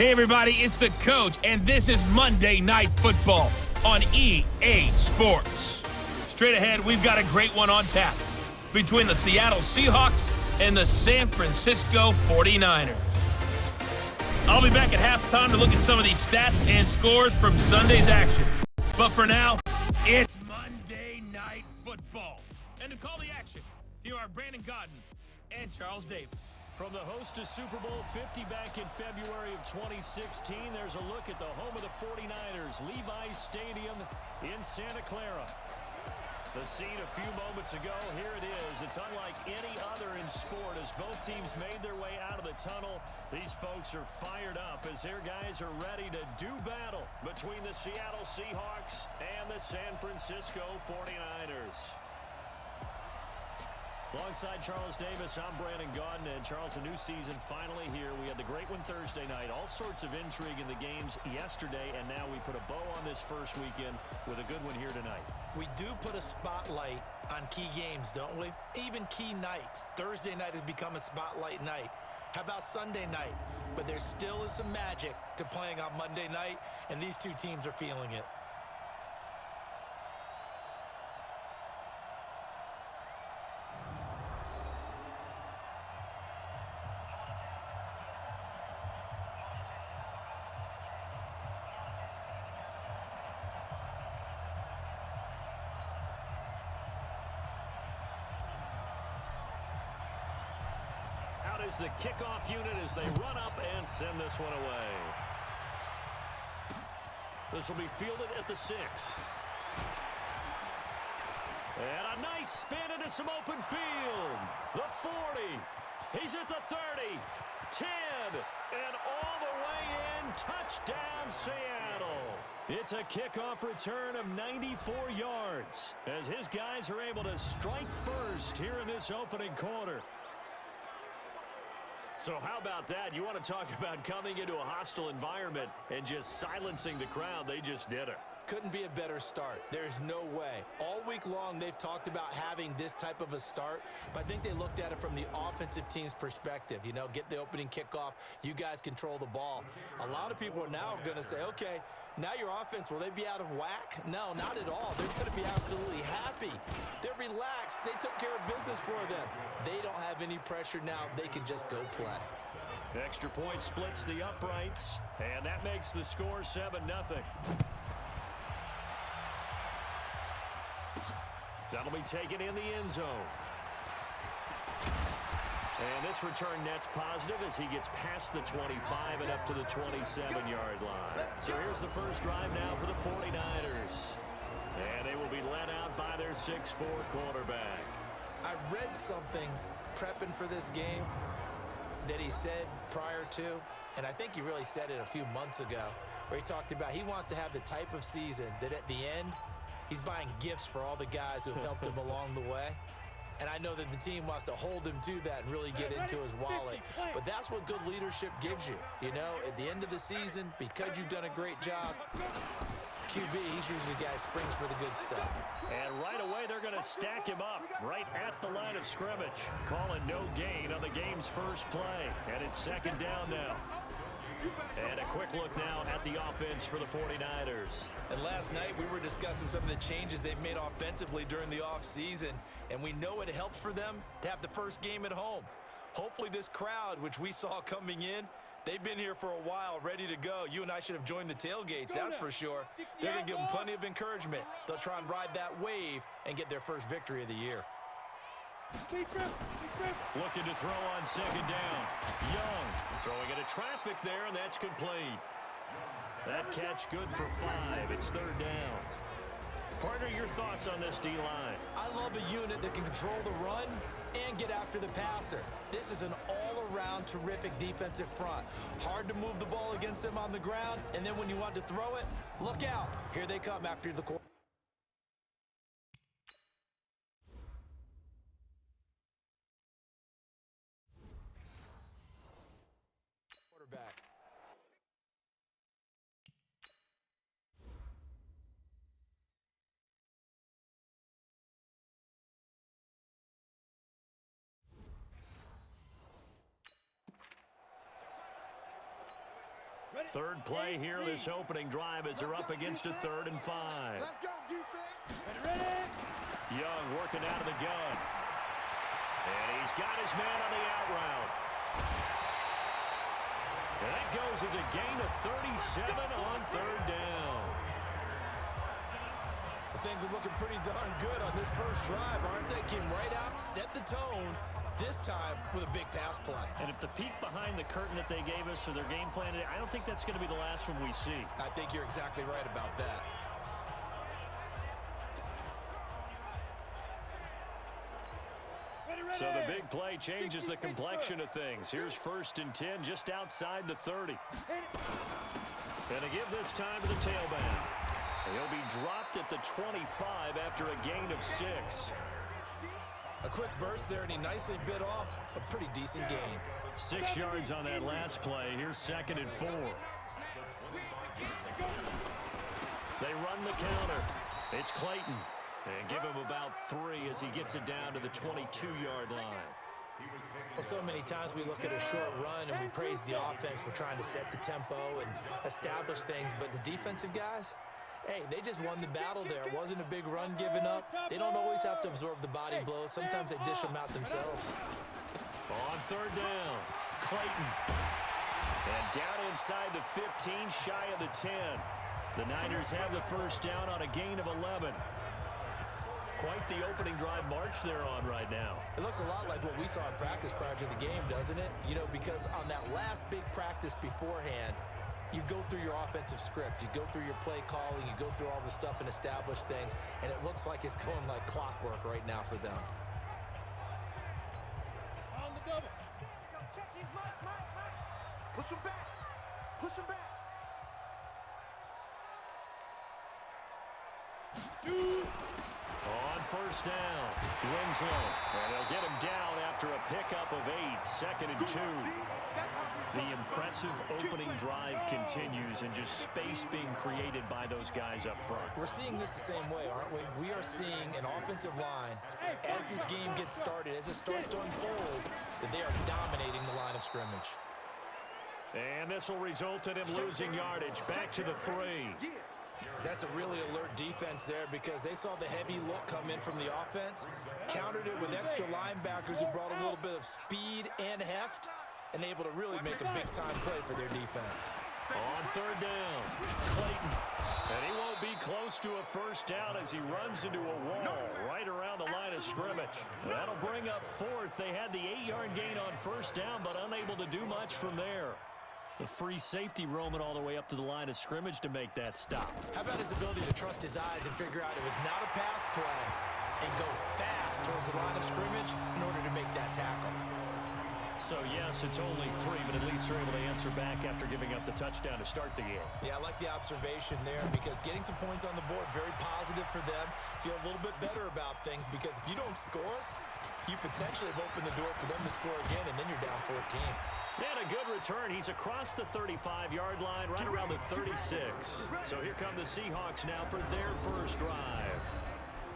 Hey everybody, it's the coach, and this is Monday Night Football on EA Sports. Straight ahead, we've got a great one on tap between the Seattle Seahawks and the San Francisco 49ers. I'll be back at halftime to look at some of these stats and scores from Sunday's action. But for now, it's Monday Night Football. And to call the action, here are Brandon Gaudin and Charles Davis. From the host to Super Bowl 50 back in February of 2016, there's a look at the home of the 49ers, Levi's Stadium in Santa Clara. The scene a few moments ago, here it is. It's unlike any other in sport as both teams made their way out of the tunnel. These folks are fired up as their guys are ready to do battle between the Seattle Seahawks and the San Francisco 49ers. Alongside Charles Davis, I'm Brandon Gaudin. And Charles, a new season finally here. We had the great one Thursday night. All sorts of intrigue in the games yesterday, and now we put a bow on this first weekend with a good one here tonight. We do put a spotlight on key games, don't we? Even key nights. Thursday night has become a spotlight night. How about Sunday night? But there still is some magic to playing on Monday night, and these two teams are feeling it. Is the kickoff unit as they run up and send this one away. This will be fielded at the 6. And a nice spin into some open field. The 40. He's at the 30. 10. And all the way in. Touchdown, Seattle. It's a kickoff return of 94 yards as his guys are able to strike first here in this opening quarter. So how about that? You want to talk about coming into a hostile environment and just silencing the crowd. They just did it. Couldn't be a better start. There's no way. All week long, they've talked about having this type of a start, but I think they looked at it from the offensive team's perspective. You know, get the opening kickoff. You guys control the ball. A lot of people are now going to say, okay, now your offense, will they be out of whack? No, not at all. They're going to be absolutely happy. They're relaxed. They took care of business for them. They don't have any pressure now. They can just go play. Extra point splits the uprights, and that makes the score 7-0. That'll be taken in the end zone. And this return net's positive as he gets past the 25 and up to the 27-yard line. So here's the first drive now for the 49ers. And they will be led out by their 6'4 quarterback. I read something prepping for this game that he said prior to, and I think he really said it a few months ago, where he talked about he wants to have the type of season that at the end, he's buying gifts for all the guys who have helped him along the way. And I know that the team wants to hold him to that and really get into his wallet. But that's what good leadership gives you. You know, at the end of the season, because you've done a great job, QB, he's usually the guy who springs for the good stuff. And right away, they're going to stack him up right at the line of scrimmage. Calling no gain on the game's first play. And it's second down now. And a quick look now at the offense for the 49ers. And last night we were discussing some of the changes they've made offensively during the offseason, and we know it helps for them to have the first game at home. Hopefully this crowd, which we saw coming in, they've been here for a while, ready to go. You and I should have joined the tailgates, that's for sure. They're going to give them plenty of encouragement. They'll try and ride that wave and get their first victory of the year. Looking to throw on second down. Young throwing into traffic there, and that's complete. That catch good for 5. It's third down. Partner, your thoughts on this D-line? I love a unit that can control the run and get after the passer. This is an all-around terrific defensive front. Hard to move the ball against them on the ground, and then when you want to throw it, look out. Here they come after the quarterback. Third play here, this opening drive as they're up against a 3rd and 5. Let's go, defense. Ready? Young working out of the gun. And he's got his man on the out route. And that goes as a gain of 37 on 3rd down. Well, things are looking pretty darn good on this first drive, aren't they? Came right out, set the tone, this time with a big pass play. And if the peek behind the curtain that they gave us or their game plan, I don't think that's going to be the last one we see. I think you're exactly right about that. So the big play changes the complexion of things. Here's 1st and 10 just outside the 30. And to give this time to the tailback. He'll be dropped at the 25 after a gain of 6. A quick burst there, and he nicely bit off a pretty decent gain. 6 yards on that last play. Here's 2nd and 4. They run the counter. It's Clayton. And give him about 3 as he gets it down to the 22-yard line. Well, so many times we look at a short run and we praise the offense for trying to set the tempo and establish things, but the defensive guys, hey, they just won the battle there. It wasn't a big run given up. They don't always have to absorb the body blows. Sometimes they dish them out themselves. On 3rd down, Clayton. And down inside the 15, shy of the 10. The Niners have the first down on a gain of 11. Quite the opening drive march they're on right now. It looks a lot like what we saw in practice prior to the game, doesn't it? You know, because on that last big practice beforehand, you go through your offensive script, you go through your play calling, you go through all the stuff and establish things, and it looks like it's going like clockwork right now for them. On the double. Check his Mike. Push him back. Push him back. Shoot. On 1st down, Winslow. And they'll get him down after a pickup of 8, 2nd and 2. The impressive opening drive continues and just space being created by those guys up front. We're seeing this the same way, aren't we? We are seeing an offensive line, as this game gets started, as it starts to unfold, that they are dominating the line of scrimmage. And this will result in him losing yardage. Back to the 3. That's a really alert defense there because they saw the heavy look come in from the offense, countered it with extra linebackers who brought a little bit of speed and heft, and able to really make a big-time play for their defense. On 3rd down, Clayton. And he won't be close to a first down as he runs into a wall right around the line of scrimmage. That'll bring up 4th. They had the 8-yard gain on first down, but unable to do much from there. The free safety roaming all the way up to the line of scrimmage to make that stop. How about his ability to trust his eyes and figure out it was not a pass play and go fast towards the line of scrimmage in order to make that tackle? So, yes, it's only 3, but at least they're able to answer back after giving up the touchdown to start the game. Yeah, I like the observation there because getting some points on the board, very positive for them. Feel a little bit better about things because if you don't score, you potentially have opened the door for them to score again, and then you're down 14. And a good return. He's across the 35-yard line, right around the 36. So here come the Seahawks now for their first drive.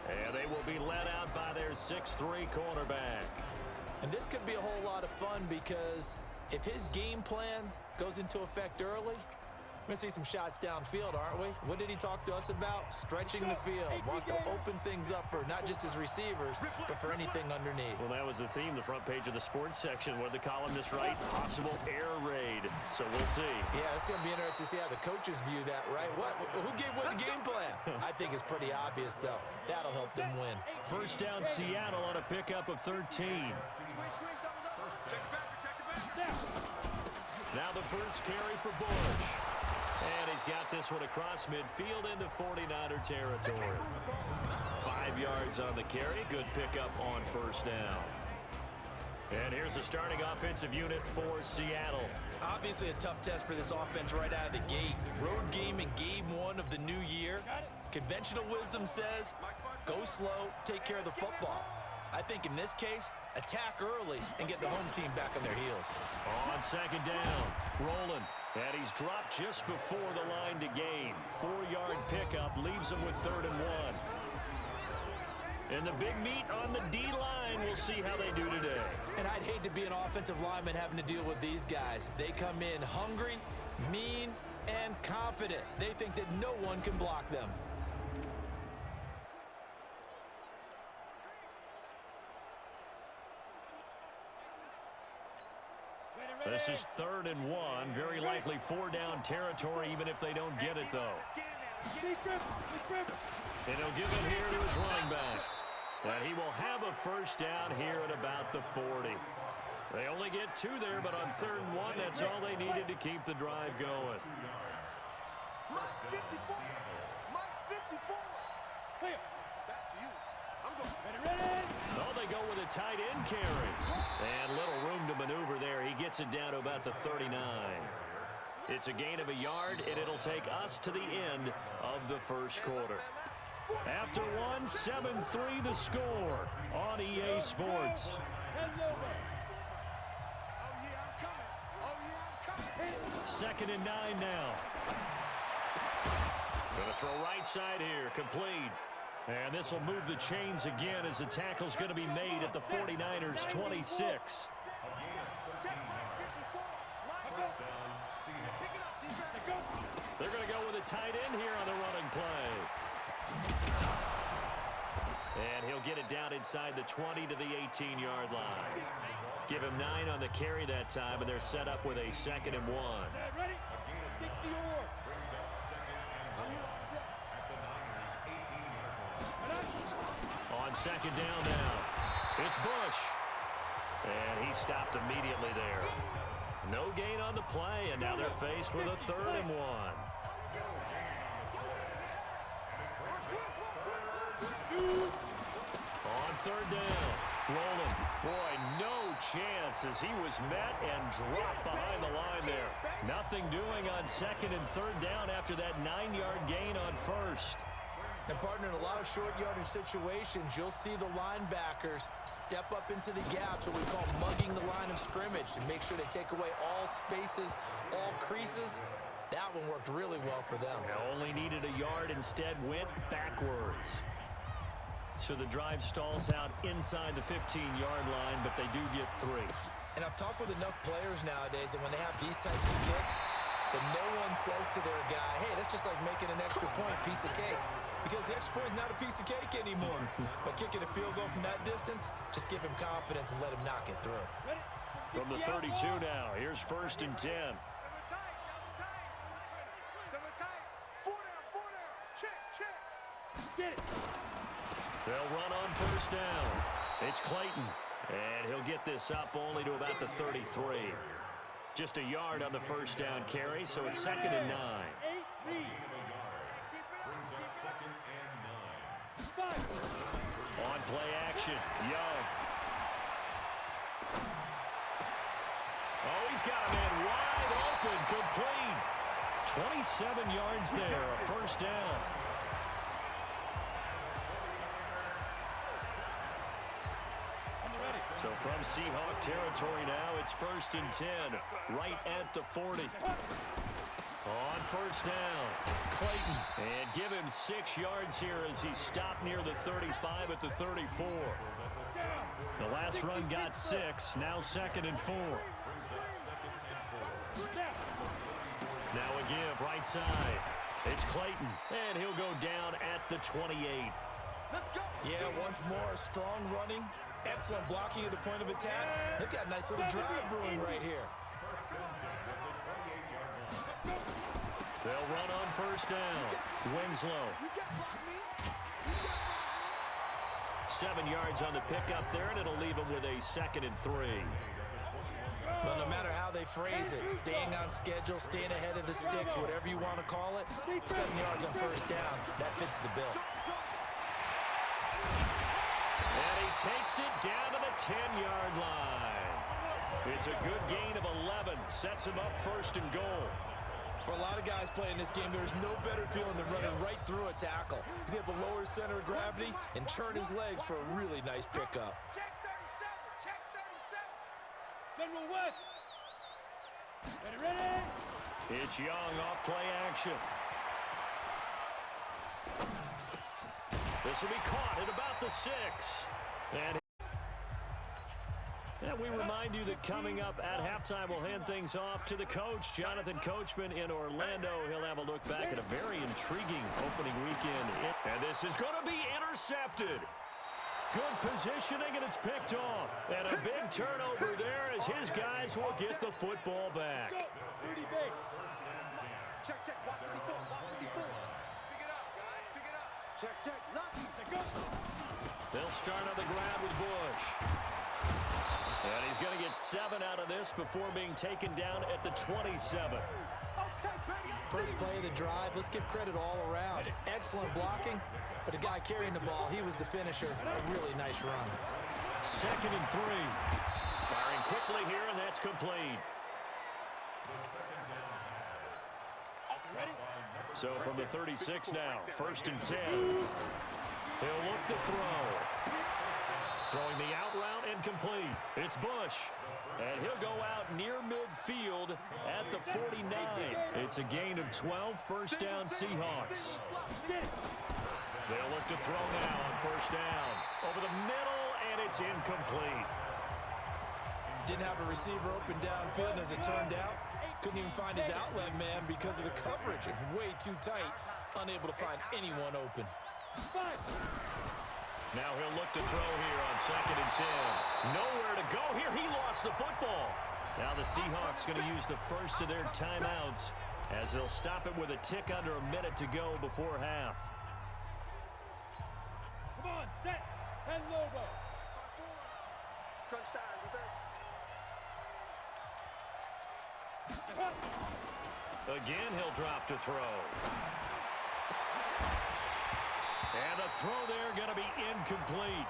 And they will be led out by their 6'3" cornerback. And this could be a whole lot of fun because if his game plan goes into effect early, we're going to see some shots downfield, aren't we? What did he talk to us about? Stretching the field. Wants to open things up for not just his receivers, but for anything underneath. Well, that was the theme, the front page of the sports section. What did the columnist write? Possible air raid. So we'll see. Yeah, it's going to be interesting to see how the coaches view that, right? Who gave what the game plan? I think it's pretty obvious, though. That'll help them win. First down, Seattle on a pickup of 13. Now the first carry for Bush. And he's got this one across midfield into 49er territory. 5 yards on the carry. Good pickup on first down. And here's the starting offensive unit for Seattle. Obviously a tough test for this offense right out of the gate. Road game in game 1 of the new year. Conventional wisdom says, go slow, take care of the football. I think in this case, attack early and get the home team back on their heels. On second down, Roland. And he's dropped just before the line to gain. 4-yard pickup leaves him with 3rd and 1. And the big meat on the D-line. We'll see how they do today. And I'd hate to be an offensive lineman having to deal with these guys. They come in hungry, mean, and confident. They think that no one can block them. This is 3rd and 1. Very likely 4-down territory, even if they don't get it, though. And he'll give it here to his running back. And he will have a first down here at about the 40. They only get 2 there, but on 3rd and 1, that's all they needed to keep the drive going. Mike 54. Mike 54. Clear. Back to you. I'm going. Ready. Oh, they go with a tight end carry. And little room to maneuver there. He gets it down to about the 39. It's a gain of a yard, and it'll take us to the end of the first quarter. After 1, 7-3 the score on EA Sports. Second and 9 now. Going to throw right side here, complete. And this will move the chains again as the tackle's going to be made at the 49ers 26. They're going to go with a tight end here on the running play. And he'll get it down inside the 20 to the 18-yard line. Give him 9 on the carry that time, and they're set up with a 2nd and 1. On 2nd down now, it's Bush. And he stopped immediately there. No gain on the play, and now they're faced with a 3rd and 1. On 3rd down, rolling. Boy, no chance as he was met and dropped behind the line there. Nothing doing on 2nd and 3rd down after that 9-yard gain on 1st. And, partner, in a lot of short yardage situations, you'll see the linebackers step up into the gaps, what we call mugging the line of scrimmage, to make sure they take away all spaces, all creases. That one worked really well for them. Only needed a yard, instead went backwards. So the drive stalls out inside the 15-yard line, but they do get 3. And I've talked with enough players nowadays that when they have these types of kicks, that no one says to their guy, hey, that's just like making an extra point, piece of cake. Because the extra point is not a piece of cake anymore. But kicking a field goal from that distance, just give him confidence and let him knock it through. From the 32 now, here's 1st and 10. They'll run on 1st down. It's Clayton. And he'll get this up only to about the 33. Just a yard on the 1st down carry, so it's 2nd and 9. On play action, Young. Oh, he's got a man wide open, complete. 27 yards there, a 1st down. So from Seahawk territory now, it's 1st and 10, right at the 40. On 1st down, Clayton. And give him 6 yards here as he stopped near the 35 at the 34. The last run got 6, now 2nd and 4. Now a give, right side. It's Clayton, and he'll go down at the 28. Yeah, once more, strong running. Excellent blocking at the point of attack. They've got a nice little drive brewing right here. They'll run on 1st down. Winslow. 7 yards on the pickup there, and it'll leave him with a 2nd and 3. Well, no matter how they phrase it, staying on schedule, staying ahead of the sticks, whatever you want to call it, 7 yards on 1st down, that fits the bill. And he takes it down to the 10-yard line. It's a good gain of 11. Sets him up 1st and goal. For a lot of guys playing this game, there's no better feeling than running right through a tackle. He's able to lower his center of gravity and churn his legs for a really nice pickup. Check 37. Check 37. General West. Ready? It's Young off play action. This will be caught at about the 6. And And we remind you that coming up at halftime, we'll hand things off to the coach, Jonathan Coachman in Orlando. He'll have a look back at a very intriguing opening weekend. And this is going to be intercepted. Good positioning, and it's picked off. And a big turnover there as his guys will get the football back. Check, check. Watch 54. Watch 54. Pick it up, guys. Pick it up. Check, check. Go. They'll start on the ground with Bush. And he's going to get 7 out of this before being taken down at the 27. First play of the drive, let's give credit all around. Excellent blocking, but the guy carrying the ball, he was the finisher. A really nice run. 2nd and 3. Firing quickly here, and that's complete. So from the 36 now, 1st and 10. He'll look to throw. Throwing the out route and complete. It's Bush. And he'll go out near midfield at the 49. It's a gain of 12, first down Seahawks. They'll look to throw now on 1st down. Over the middle, and it's incomplete. Didn't have a receiver open downfield, and as it turned out, couldn't even find his outlet man because of the coverage. It's way too tight, unable to find anyone open. Now he'll look to throw here on 2nd and 10. Nowhere to go here. He lost the football. Now the Seahawks going to use the first of their timeouts as they'll stop it with a tick under a minute to go before half. Come on, set. 10 Lobo. Crunch down, defense. Again, he'll drop to throw. And the throw there going to be incomplete.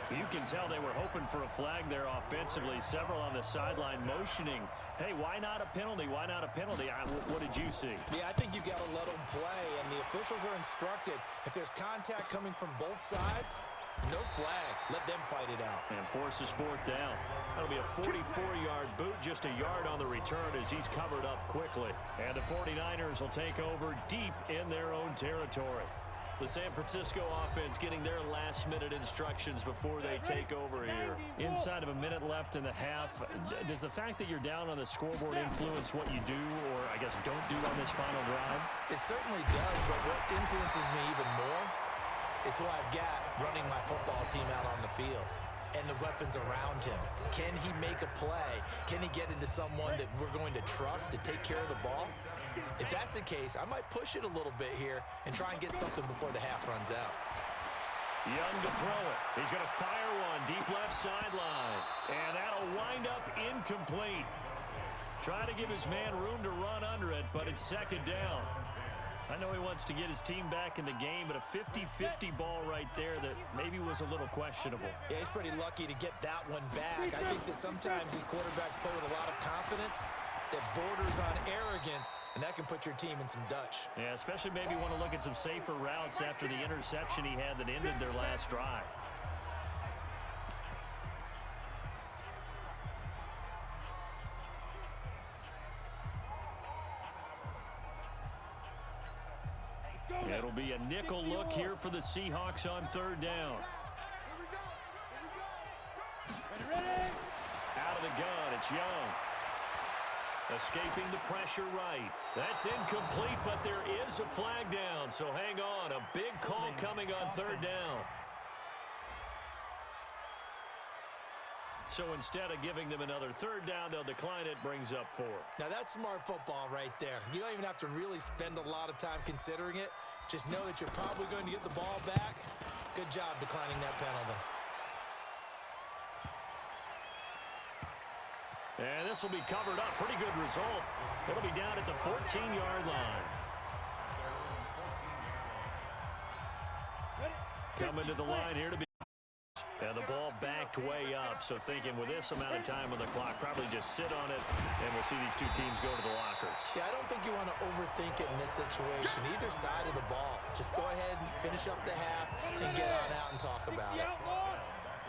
You can tell they were hoping for a flag there offensively. Several on the sideline motioning. Hey, why not a penalty? Why not a penalty? What did you see? Yeah, I think you've got to let them play, and the officials are instructed. If there's contact coming from both sides, no flag. Let them fight it out. And forces 4th down. That'll be a 44-yard boot, just a yard on the return as he's covered up quickly. And the 49ers will take over deep in their own territory. The San Francisco offense getting their last-minute instructions before they take over here. Inside of a minute left in the half, does the fact that you're down on the scoreboard influence what you do, or I guess don't do on this final drive? It certainly does, but what influences me even more is who I've got running my football team out on the field and the weapons around him. Can he make a play? Can he get into someone that we're going to trust to take care of the ball? If that's the case, I might push it a little bit here and try and get something before the half runs out. Young to throw it. He's going to fire one deep left sideline. And that'll wind up incomplete. Trying to give his man room to run under it, but it's 2nd down. I know he wants to get his team back in the game, but a 50-50 ball right there that maybe was a little questionable. Yeah, he's pretty lucky to get that one back. I think that sometimes these quarterbacks play with a lot of confidence that borders on arrogance, and that can put your team in some Dutch. Yeah, especially maybe want to look at some safer routes after the interception he had that ended their last drive. It'll be a nickel look here for the Seahawks on 3rd down. Out of the gun, it's Young. Escaping the pressure right. That's incomplete, but there is a flag down, so hang on. A big call coming on 3rd down. So instead of giving them another 3rd down, they'll decline it, brings up 4. Now that's smart football right there. You don't even have to really spend a lot of time considering it. Just know that you're probably going to get the ball back. Good job declining that penalty. And this will be covered up. Pretty good result. It'll be down at the 14-yard line. Coming to the line here to be. And the ball backed way up, so thinking with this amount of time on the clock, probably just sit on it, and we'll see these two teams go to the lockers. Yeah, I don't think you want to overthink it in this situation, either side of the ball. Just go ahead and finish up the half and get on out and talk about it.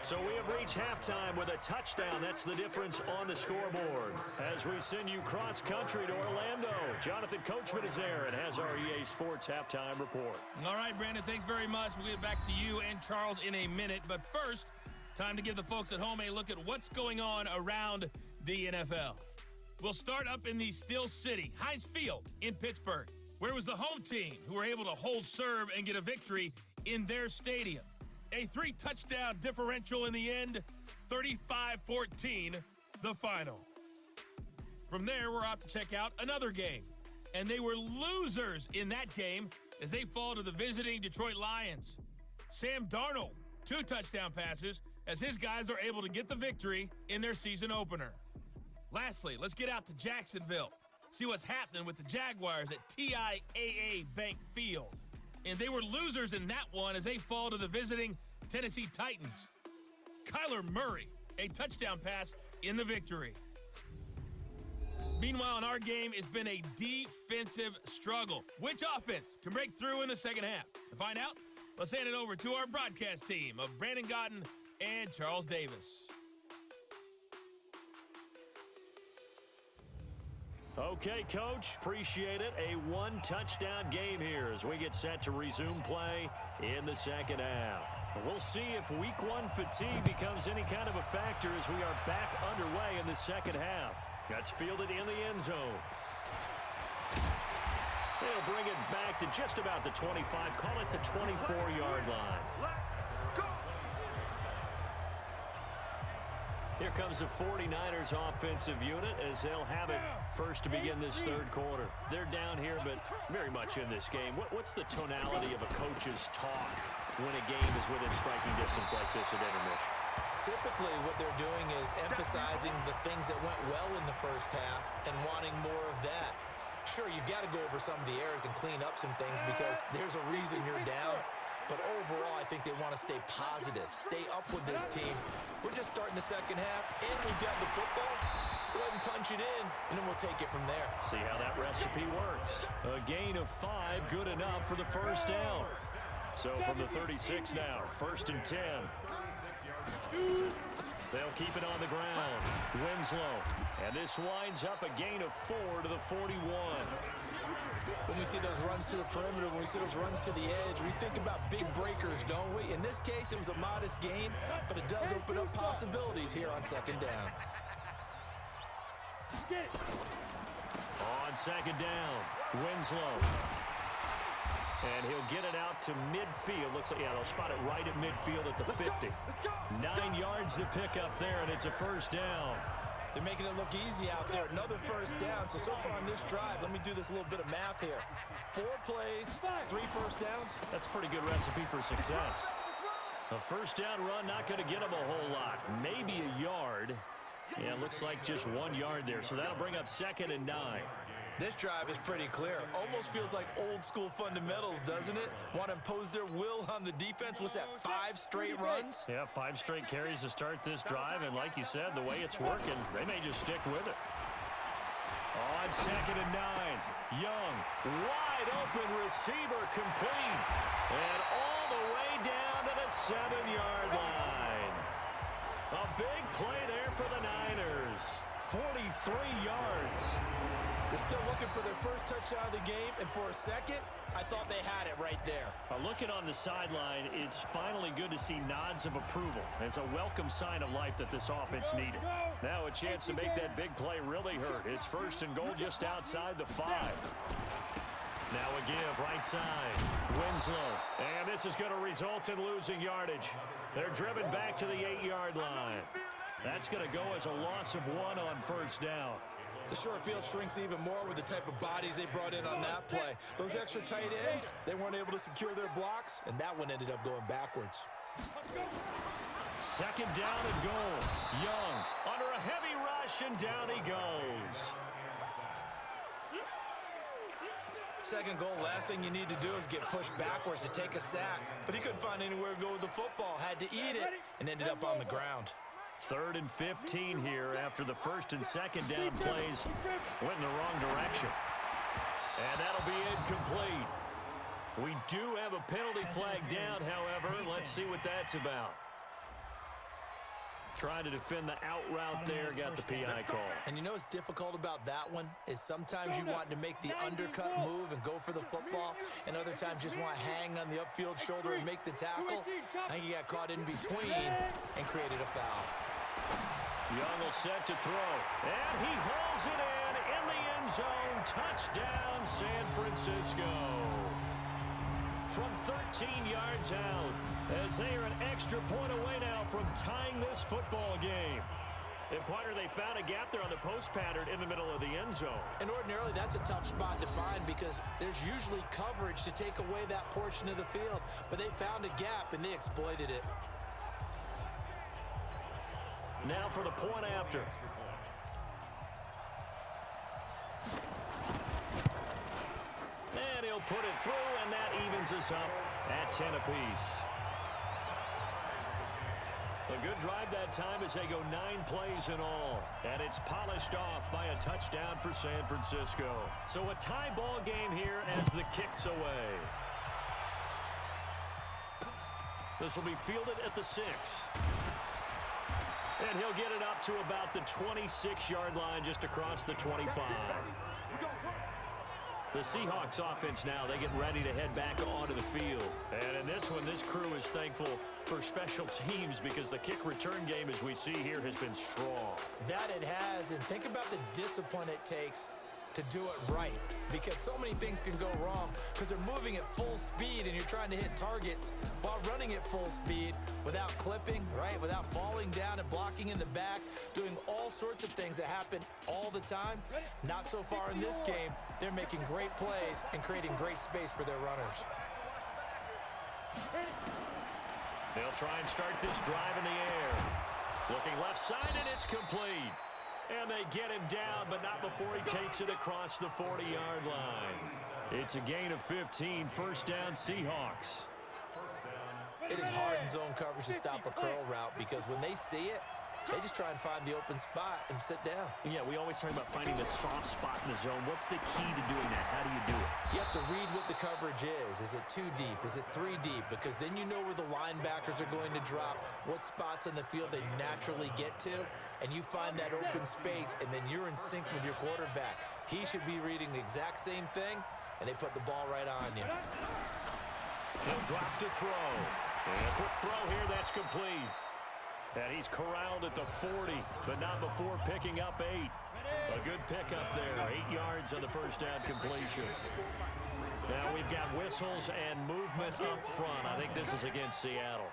So we have reached halftime with a touchdown. That's the difference on the scoreboard. As we send you cross-country to Orlando, Jonathan Coachman is there and has our EA Sports halftime report. All right, Brandon, thanks very much. We'll get back to you and Charles in a minute. But first, time to give the folks at home a look at what's going on around the NFL. We'll start up in the Steel City, Heinz Field in Pittsburgh, where it was the home team who were able to hold serve and get a victory in their stadium. A 3-touchdown differential in the end, 35-14, the final. From there, we're off to check out another game. And they were losers in that game as they fall to the visiting Detroit Lions. Sam Darnold, 2 touchdown passes as his guys are able to get the victory in their season opener. Lastly, let's get out to Jacksonville, see what's happening with the Jaguars at TIAA Bank Field. And they were losers in that one as they fall to the visiting Tennessee Titans. Kyler Murray, a touchdown pass in the victory. Meanwhile, in our game, it's been a defensive struggle. Which offense can break through in the second half? To find out, let's hand it over to our broadcast team of Brandon Gaudin and Charles Davis. Okay, Coach, appreciate it. A 1-touchdown game here as we get set to resume play in the second half. We'll see if week 1 fatigue becomes any kind of a factor as we are back underway in the second half. That's fielded in the end zone. They'll bring it back to just about the 25, call it the 24-yard line. Here comes the 49ers offensive unit as they'll have it first to begin this third quarter. They're down here, but very much in this game. What's the tonality of a coach's talk when a game is within striking distance like this at intermission? Typically, what they're doing is emphasizing the things that went well in the first half and wanting more of that. Sure, you've got to go over some of the errors and clean up some things because there's a reason you're down. But overall, I think they want to stay positive, stay up with this team. We're just starting the second half, and we've got the football. Let's go ahead and punch it in, and then we'll take it from there. See how that recipe works. A gain of 5, good enough for the first down. So from the 36 now, 1st and 10. They'll keep it on the ground. Winslow. And this winds up a gain of 4 to the 41. When we see those runs to the perimeter, when we see those runs to the edge, we think about big breakers, don't we? In this case, it was a modest gain, but it does open up possibilities here on second down. On second down, Winslow. And he'll get it out to midfield. Looks like, yeah, they'll spot it right at midfield at the 50. 9 yards to pick up there, and it's a first down. They're making it look easy out there. Another first down. So far on this drive, let me do this little bit of math here. 4 plays, 3 first downs. That's a pretty good recipe for success. A first down run, not going to get them a whole lot. Maybe a yard. Yeah, it looks like just 1 yard there. So that'll bring up 2nd and 9. This drive is pretty clear. Almost feels like old school fundamentals, doesn't it? Want to impose their will on the defense. What's that, 5 straight runs? Yeah, 5 straight carries to start this drive. And like you said, the way it's working, they may just stick with it. On 2nd and 9, Young, wide open receiver complete. And all the way down to the 7-yard line. A big play there for the Niners. 43 yards. They're still looking for their first touchdown of the game, and for a second, I thought they had it right there. Looking on the sideline, it's finally good to see nods of approval. It's a welcome sign of life that this offense needed. Now a chance to make that big play really hurt. It's 1st and goal just outside the 5. Now a give right side. Winslow. And this is going to result in losing yardage. They're driven back to the 8-yard line. That's going to go as a loss of 1 on first down. The short field shrinks even more with the type of bodies they brought in on that play. Those extra tight ends, they weren't able to secure their blocks, and that one ended up going backwards. 2nd down and goal. Young under a heavy rush, and down he goes. 2nd goal, last thing you need to do is get pushed backwards to take a sack. But he couldn't find anywhere to go with the football, had to eat it, and ended up on the ground. 3rd and 15 here after the 1st and 2nd down plays went in the wrong direction. And that'll be incomplete. We do have a penalty flag down, however. Let's see what that's about. Trying to defend the out route there, got the PI call. And you know what's difficult about that one is sometimes you want to make the undercut move and go for the football, and other times just want to hang on the upfield shoulder and make the tackle. I think he got caught in between and created a foul. Young will set to throw, and he hauls it in the end zone. Touchdown, San Francisco. From 13 yards out, as they are an extra point away now from tying this football game. And partner, they found a gap there on the post pattern in the middle of the end zone. And ordinarily, that's a tough spot to find because there's usually coverage to take away that portion of the field. But they found a gap, and they exploited it. Now for the point after. And he'll put it through, and that evens us up at 10 apiece. A good drive that time as they go 9 plays in all. And it's polished off by a touchdown for San Francisco. So a tie ball game here as the kick's away. This will be fielded at the 6. And he'll get it up to about the 26-yard line just across the 25. The Seahawks offense now, they get ready to head back onto the field. And in this one, this crew is thankful for special teams because the kick return game, as we see here, has been strong. That it has, and think about the discipline it takes to do it right, because so many things can go wrong because they're moving at full speed and you're trying to hit targets while running at full speed without clipping, right, without falling down and blocking in the back, doing all sorts of things that happen all the time. Not so far in this game. They're making great plays and creating great space for their runners. They'll try and start this drive in the air. Looking left side, and it's complete. And they get him down, but not before he takes it across the 40-yard line. It's a gain of 15, first down Seahawks. It is hard in zone coverage to stop a curl route because when they see it, they just try and find the open spot and sit down. Yeah, we always talk about finding the soft spot in the zone. What's the key to doing that? How do you do it? You have to read what the coverage is. Is it 2 deep? Is it 3 deep? Because then you know where the linebackers are going to drop, what spots on the field they naturally get to, and you find that open space, and then you're in sync with your quarterback. He should be reading the exact same thing, and they put the ball right on you. He'll drop to throw. And a quick throw here, that's complete. And he's corralled at the 40, but not before picking up 8. A good pickup there, 8 yards on the first down completion. Now we've got whistles and movement up front. I think this is against Seattle.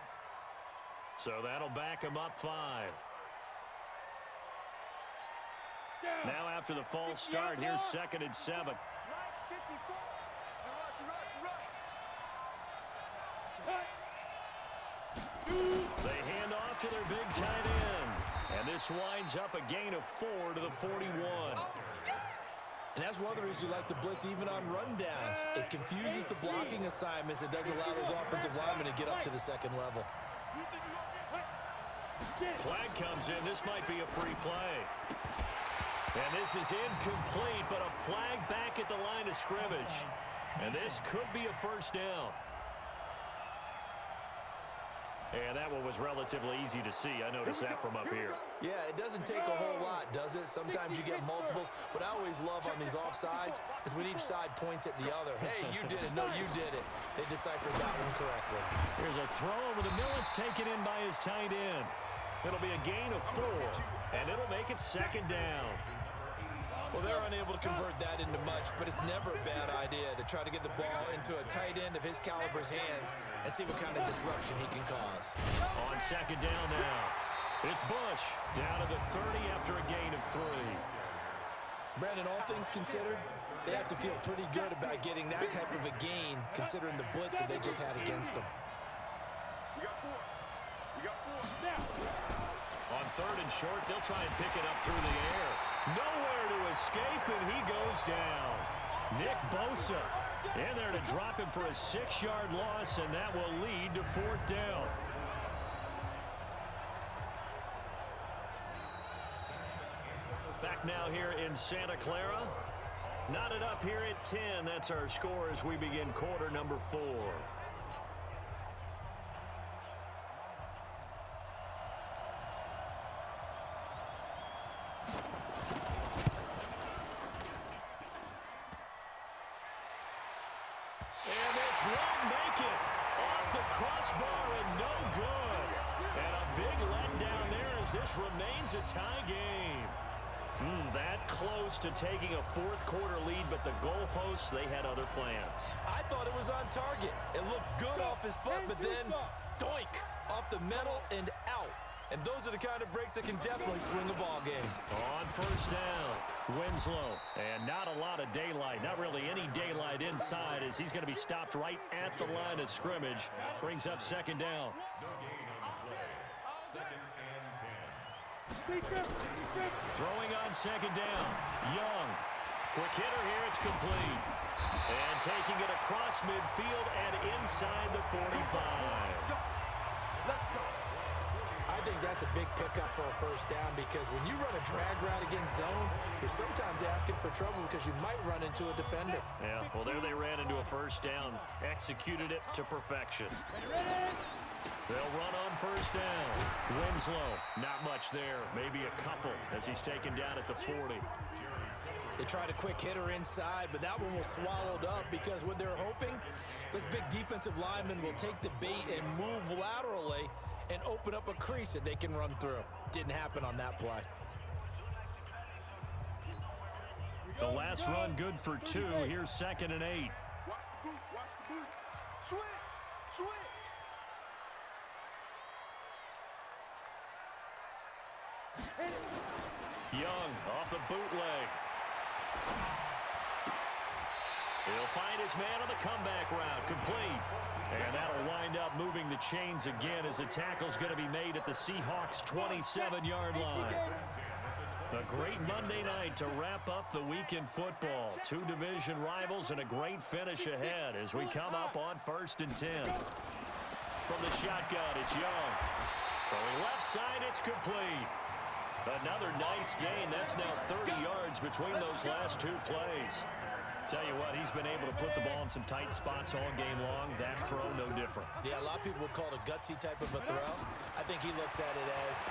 So that'll back him up 5. Now after the false start, here's 2nd and 7. They hand off to their big tight end. And this winds up a gain of 4 to the 41. And that's one of the reasons you like to blitz even on rundowns. It confuses the blocking assignments. It doesn't allow those offensive linemen to get up to the second level. Flag comes in. This might be a free play. And this is incomplete, but a flag back at the line of scrimmage. And this could be a first down. And that one was relatively easy to see. I noticed that from up here. Yeah, it doesn't take a whole lot, does it? Sometimes you get multiples. What I always love on these offsides is when each side points at the other. Hey, you did it. No, you did it. They deciphered that one correctly. Here's a throw over the middle. It's taken in by his tight end. It'll be a gain of 4, and it'll make it 2nd down. Well, they're unable to convert that into much, but it's never a bad idea to try to get the ball into a tight end of his caliber's hands and see what kind of disruption he can cause. On 2nd down now, it's Bush down to the 30 after a gain of 3. Brandon, all things considered, they have to feel pretty good about getting that type of a gain considering the blitz that they just had against them. On 3rd and short, they'll try and pick it up through the air. Nowhere to escape, and he goes down. Nick Bosa in there to drop him for a 6-yard loss, and that will lead to 4th down. Back now here in Santa Clara. Knotted up here at 10. That's our score as we begin quarter number 4. just won't make it. Off the crossbar and no good. And a big letdown there as this remains a tie game. That close to taking a fourth-quarter lead, but the goalposts, they had other plans. I thought it was on target. It looked good off his foot, but then doink, off the middle and out. And those are the kind of breaks that can definitely swing a ball game. On first down, Winslow. And not a lot of daylight, not really any daylight inside as he's going to be stopped right at the line of scrimmage. Brings up second down. Throwing on second down, Young. Quick hitter here, it's complete. And taking it across midfield and inside the 45. I think that's a big pickup for a first down because when you run a drag route against zone, you're sometimes asking for trouble because you might run into a defender. Yeah, well, there they ran into a first down. Executed it to perfection. They'll run on first down. Winslow, not much there. Maybe a couple as he's taken down at the 40. They tried a quick hitter inside, but that one was swallowed up because what they're hoping, those big defensive linemen will take the bait and move laterally and open up a crease that they can run through. Didn't happen on that play. The last run good for 2. Here's 2nd and 8. Watch the boot, watch the boot. Switch, switch. Young off the bootleg. He'll find his man on the comeback route. Complete. And that'll wind up moving the chains again as the tackle's going to be made at the Seahawks' 27-yard line. A great Monday night to wrap up the week in football. 2 division rivals and a great finish ahead as we come up on 1st and 10. From the shotgun, it's Young. Throwing left side, it's complete. Another nice gain. That's now 30 yards between those last 2 plays. Tell you what, he's been able to put the ball in some tight spots all game long. That throw, no different. Yeah, a lot of people would call it a gutsy type of a throw. I think he looks at it as,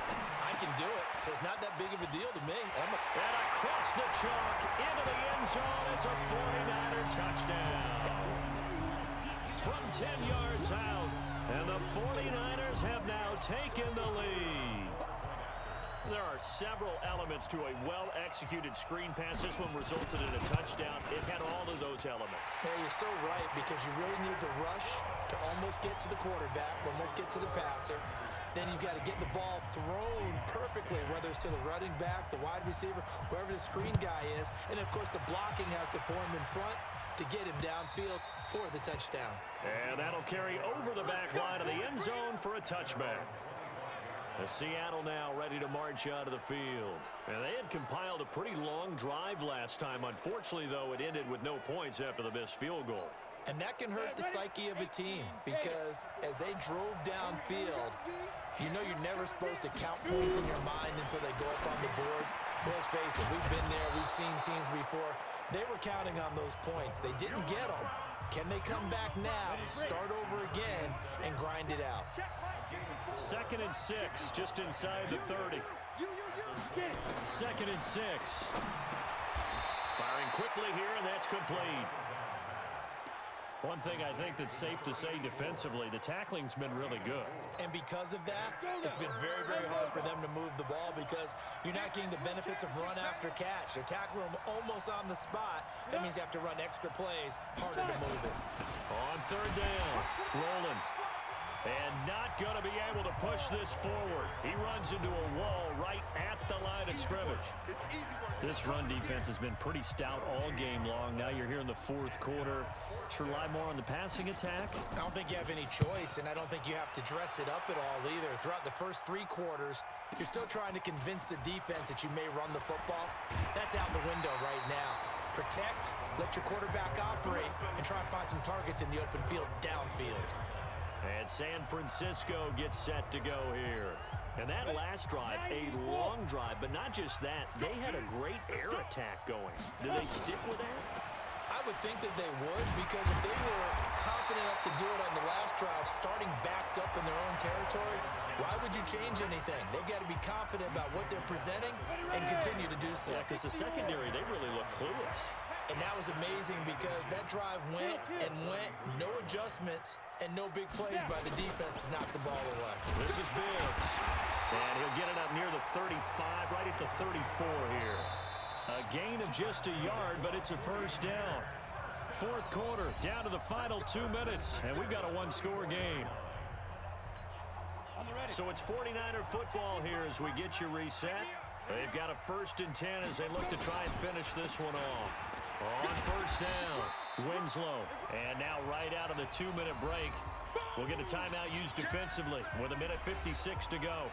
I can do it, so it's not that big of a deal to me. And across the chalk, into the end zone, it's a 49er touchdown. From 10 yards out, and the 49ers have now taken the lead. There are several elements to a well-executed screen pass. This one resulted in a touchdown. It had all of those elements. Yeah, you're so right because you really need to rush to almost get to the quarterback, almost get to the passer. Then you've got to get the ball thrown perfectly, whether it's to the running back, the wide receiver, wherever the screen guy is. And, of course, the blocking has to form in front to get him downfield for the touchdown. And that'll carry over the back line of the end zone for a touchback. The Seattle now ready to march out of the field. And they had compiled a pretty long drive last time. Unfortunately, though, it ended with no points after the missed field goal. And that can hurt the psyche of a team because as they drove downfield, you know you're never supposed to count points in your mind until they go up on the board. Well, let's face it, we've been there. We've seen teams before. They were counting on those points. They didn't get them. Can they come back now, start over again, and grind it out? 2nd and 6, just inside the 30. 2nd and 6. Firing quickly here, and that's complete. One thing I think that's safe to say defensively, the tackling's been really good. And because of that, it's been very, very hard for them to move the ball because you're not getting the benefits of run after catch. They're tackling them almost on the spot. That means you have to run extra plays, harder to move it. On 3rd down, rolling. And not going to be able to push this forward. He runs into a wall right at the line of scrimmage. This run defense has been pretty stout all game long. Now you're here in the 4th quarter. Should rely more on the passing attack. I don't think you have any choice, and I don't think you have to dress it up at all either. Throughout the first 3 quarters, you're still trying to convince the defense that you may run the football. That's out the window right now. Protect, let your quarterback operate, and try and find some targets in the open field downfield. And San Francisco gets set to go here. And that last drive, a long drive, but not just that. They had a great air attack going. Do they stick with that? I would think that they would because if they were confident enough to do it on the last drive, starting backed up in their own territory, why would you change anything? They've got to be confident about what they're presenting and continue to do so. Yeah, because the secondary, they really look clueless. And that was amazing because that drive went and went, no adjustments, and no big plays by the defense to knock the ball away. This is Bibbs. And he'll get it up near the 35, right at the 34 here. A gain of just a yard, but it's a first down. Fourth quarter, down to the final 2 minutes, and we've got a one-score game. So it's 49er football here as we get you reset. They've got a 1st and 10 as they look to try and finish this one off. On first down, Winslow. And now right out of the 2-minute break, we'll get a timeout used defensively with 1:56 to go.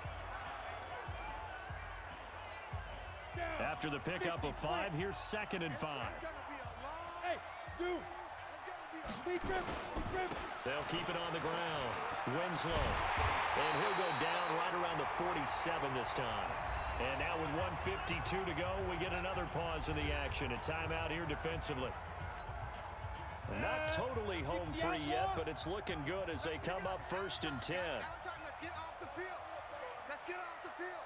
After the pickup of 5, here's 2nd and 5. They'll keep it on the ground. Winslow. And he'll go down right around the 47 this time. And now with 1:52 to go, we get another pause in the action. A timeout here defensively. Not totally home free yet, but it's looking good as they come up 1st and 10. Let's get off the field. Let's get off the field.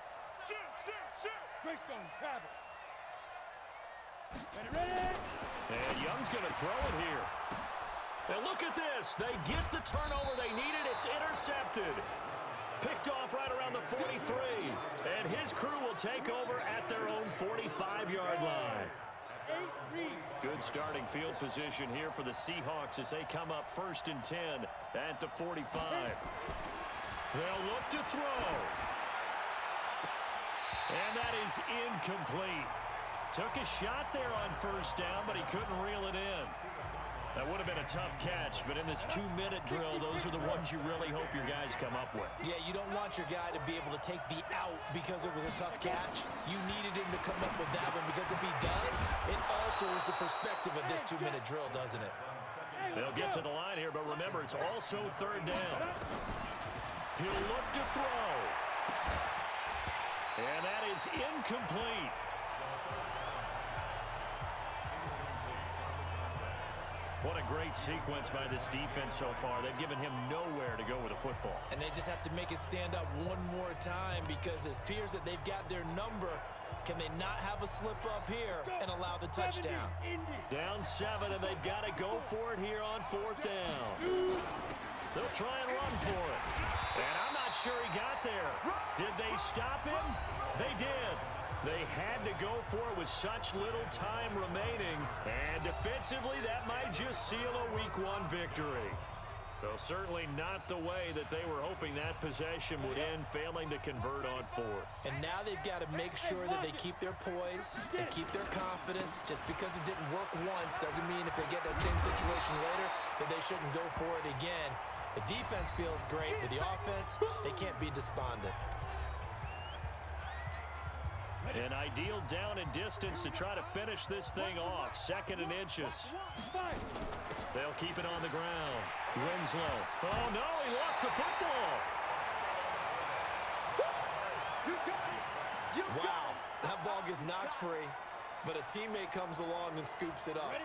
Shoot. Greystone, travel. Ready. And Young's going to throw it here. And look at this. They get the turnover they needed. It's intercepted. Picked off right around the 43. And his crew will take over at their own 45-yard line. Good starting field position here for the Seahawks as they come up 1st and 10 at the 45. They'll look to throw. And that is incomplete. Took a shot there on 1st down, but he couldn't reel it in. That would have been a tough catch, but in this 2-minute drill, those are the ones you really hope your guys come up with. Yeah, you don't want your guy to be able to take the out because it was a tough catch. You needed him to come up with that one because if he does, it alters the perspective of this 2-minute drill, doesn't it? They'll get to the line here, but remember, it's also 3rd down. He'll look to throw. And that is incomplete. What a great sequence by this defense so far. They've given him nowhere to go with the football. And they just have to make it stand up one more time because it appears that they've got their number. Can they not have a slip up here and allow the touchdown? Down 7, and they've got to go for it here on 4th down. They'll try and run for it. And I'm not sure he got there. Did they stop him? They did. They had to go for it with such little time remaining. And defensively, that might just seal a Week 1 victory. Though certainly not the way that they were hoping that possession would end, failing to convert on 4th. And now they've got to make sure that they keep their poise, they keep their confidence. Just because it didn't work once doesn't mean if they get that same situation later that they shouldn't go for it again. The defense feels great, but the offense, they can't be despondent. An ideal down and distance to try to finish this thing off. 2nd and inches. They'll keep it on the ground. Winslow. Oh, no, he lost the football. Wow, that ball gets knocked free, but a teammate comes along and scoops it up.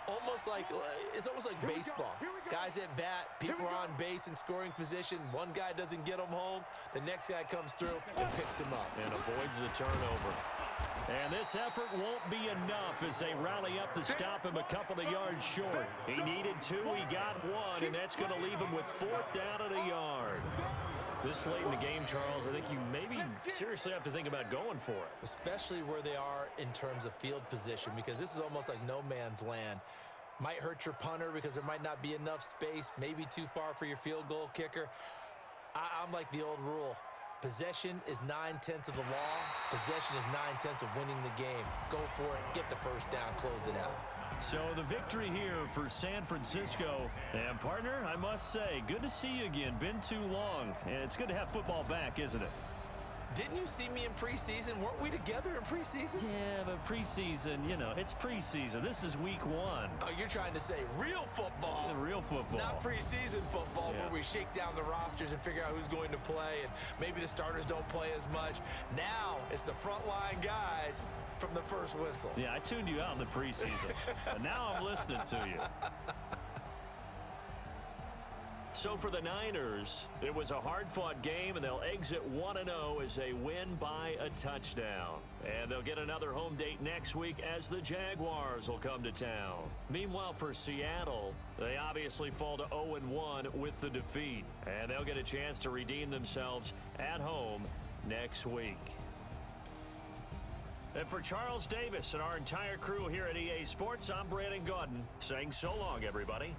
It's almost like baseball. Guys at bat, people are on base in scoring position. One guy doesn't get him home. The next guy comes through and picks him up. And avoids the turnover. And this effort won't be enough as they rally up to stop him a couple of yards short. He needed 2, he got 1, and that's going to leave him with 4th down at a yard. This late in the game, Charles, I think you maybe seriously have to think about going for it. Especially where they are in terms of field position, because this is almost like no man's land. Might hurt your punter because there might not be enough space, maybe too far for your field goal kicker. I'm like the old rule. Possession is 9/10 of the law. Possession is 9/10 of winning the game. Go for it, get the 1st down, close it out. So the victory here for San Francisco. And partner, I must say, good to see you again. Been too long. And it's good to have football back, isn't it? Didn't you see me in preseason? Weren't we together in preseason? Yeah, but preseason, it's preseason. This is Week 1. Oh, you're trying to say real football. Real football. Not preseason football where we shake down the rosters and figure out who's going to play, and maybe the starters don't play as much. Now it's the frontline guys from the first whistle. Yeah, I tuned you out in the preseason. But now I'm listening to you. So for the Niners, it was a hard-fought game, and they'll exit 1-0 as they win by a touchdown. And they'll get another home date next week as the Jaguars will come to town. Meanwhile, for Seattle, they obviously fall to 0-1 with the defeat. And they'll get a chance to redeem themselves at home next week. And for Charles Davis and our entire crew here at EA Sports, I'm Brandon Gaudin saying so long, everybody.